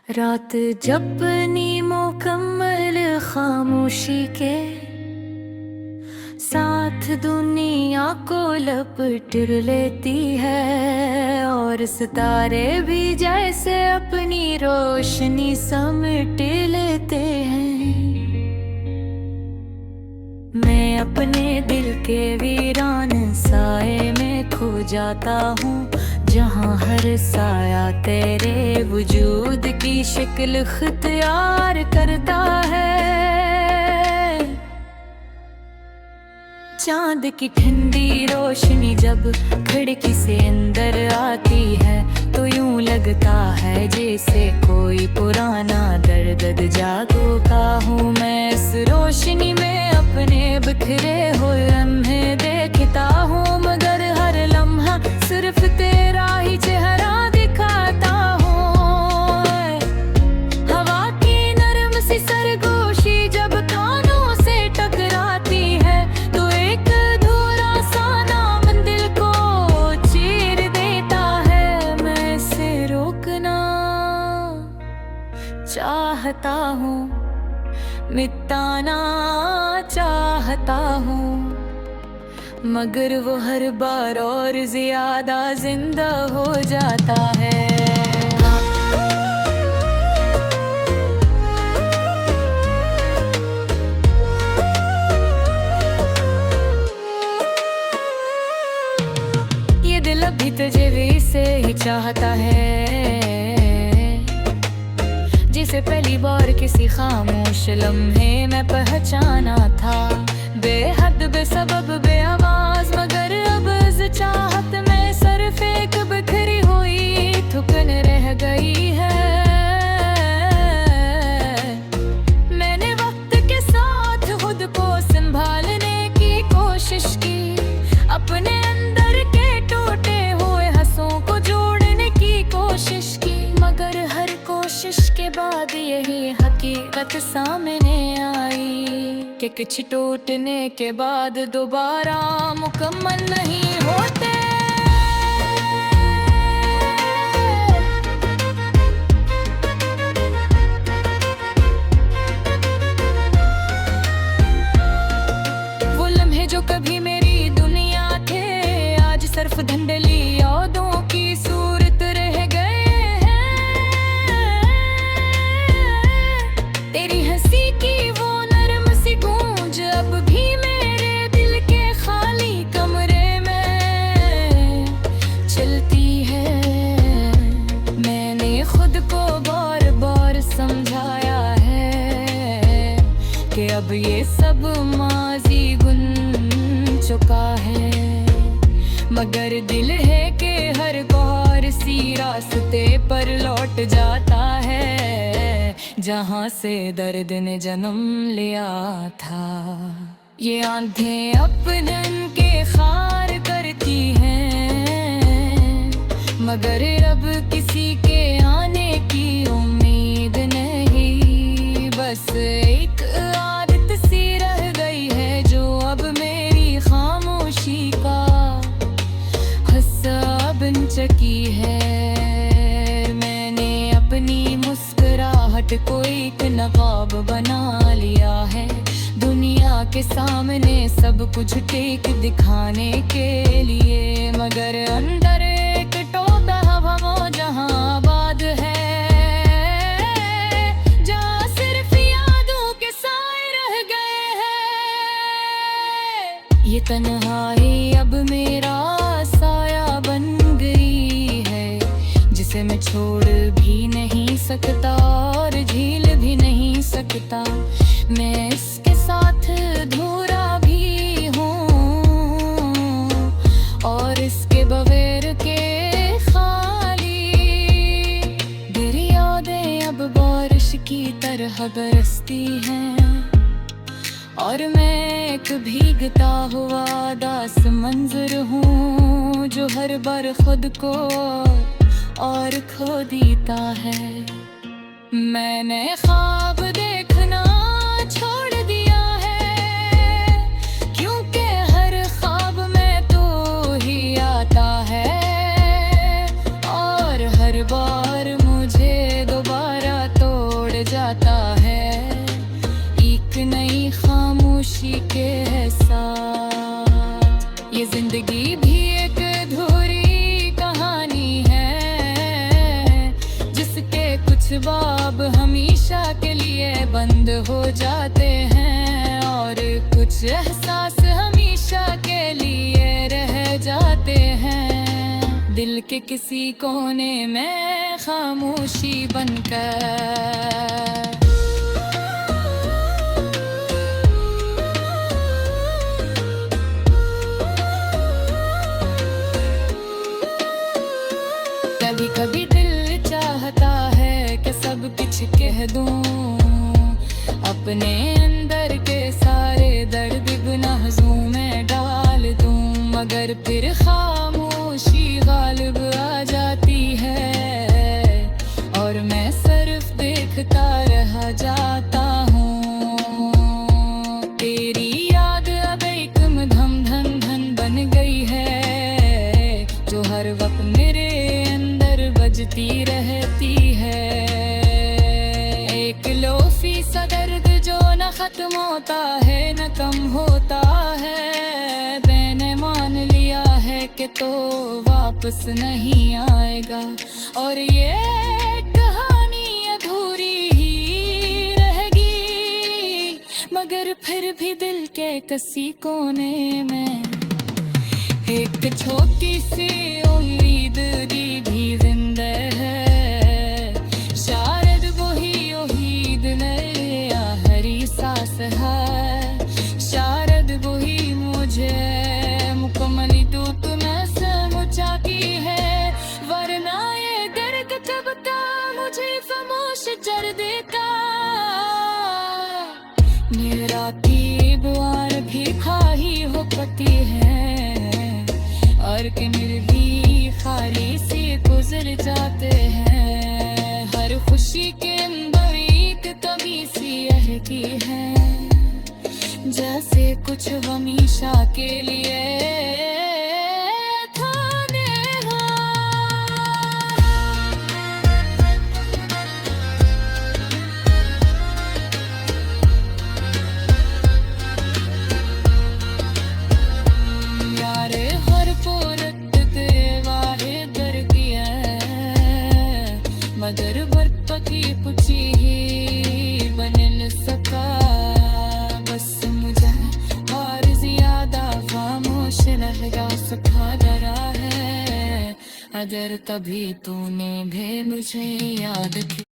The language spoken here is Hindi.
रात जपनी मुकम्मल खामोशी के साथ दुनिया को लपट लेती है और सितारे भी जैसे अपनी रोशनी समेट लेते हैं। मैं अपने दिल के वीरान साए में खो जाता हूँ, जहाँ हर साया तेरे वजूद की शक्ल इख्तियार करता है। चांद की ठंडी रोशनी जब खिड़की से अंदर आती है तो यूं लगता है जैसे कोई पुराना दर्द जागो का हूँ मैं। इस रोशनी में अपने बिखरे हुए लम्हे देखता हूँ, मगर हर लम्हा सिर्फ तेरा ही चेहरा दिखाता हूँ। हवा की नरम सी सरगोशी जब कानों से टकराती है तो एक अधूरा सा नाम दिल को चीर देता है। मैं इसे रोकना चाहता हूँ, मिटाना चाहता हूँ, मगर वो हर बार और ज्यादा जिंदा हो जाता है। ये दिल अभी तुझे भी से ही चाहता है, जिसे पहली बार किसी खामोश लम्हे में पहचाना था। बेहद बेसबब बेआवाज मगर अब इस चाहत में सिर्फ एक बिखरी हुई थुकन रह गई है। मैंने वक्त के साथ खुद को संभालने की कोशिश की, अपने अंदर के टूटे हुए हंसों को जोड़ने की कोशिश की, मगर हर कोशिश के बाद यही हकीकत सामने आई कि कुछ टूटने के बाद दोबारा मुकम्मल नहीं होते। वो लम्हे जो कभी मेरी दुनिया थे आज सिर्फ धंधली यादों की सूरत रह गए हैं। तेरी हंसी की वो गूंज अब भी मेरे दिल के खाली कमरे में चलती है। मैंने खुद को बार बार समझाया है कि अब ये सब माजी गुन चुका है, मगर दिल है कि हर बार सी रास्ते पर लौट जाता है जहाँ से दर्द ने जन्म लिया था। ये आंखें अपनन के खार करती हैं, मगर अब किसी के आने की उम्मीद नहीं। बस एक आदत सी रह गई है जो अब मेरी खामोशी का हिस्सा बन चुकी है। मैंने अपनी मुस्कुराहट को एक नवाब बना लिया है, दुनिया के सामने सब कुछ टेक दिखाने के लिए, मगर अंदर एक टोटा हवा जहां आबाद है, जहां सिर्फ यादों के साए रह गए हैं। ये तन्हाई अब मेरा साया बन गई है, जिसे मैं छोड़ भी नहीं सकता और झील भी नहीं सकता। मैं इसके साथ अधूरा भी हूँ और इसके बगैर के खाली। मेरी यादें अब बारिश की तरह बरसती हैं और मैं एक भीगता हुआ दास मंजर हूँ जो हर बार खुद को और खो देता है। मैंने ख्वाब देखना छोड़ दिया है, क्योंकि हर ख्वाब में तो ही आता है और हर बार मुझे दोबारा कुछ बाब हमेशा के लिए बंद हो जाते हैं और कुछ एहसास हमेशा के लिए रह जाते हैं। दिल के किसी कोने में खामोशी बनकर कभी कभी दिल चाहता है कि सब कुछ कह दूं, अपने अंदर के सारे दर्द गुनाहों में डाल दूं, मगर फिर खामोशी गालिब आ जाती है और मैं सिर्फ देखता रह जाता हूँ। तेरी याद अब एक धम धन धन बन गई है जो हर वक्त मेरे बजती रहती है। एक लोफी सा दर्द जो न खत्म होता है न कम होता है। मैंने मान लिया है कि तो वापस नहीं आएगा और ये कहानी अधूरी ही रहेगी, मगर फिर भी दिल के किसी कोने में एक छोटी सी उम्मीद भी जिंदा है। शायद वही उम्मीद मेरी आखिरी सांस है, शायद वही मुझे मुकम्मली टूट में समझाती है, वरना ये दर्द कब तक मुझे खामोश कर देता। मेरा की बुआर भी खाही हो पती है और कि मेरे भी खाली से गुजर जाते हैं। हर खुशी के अंदर एक कमी सी रहती है, जैसे कुछ हमेशा के लिए मगर बरपति पुछी ही बन न सका। बस मुझे और ज्यादा खामोश रहना सिखा डरा है, अगर कभी तूने भी मुझे याद की।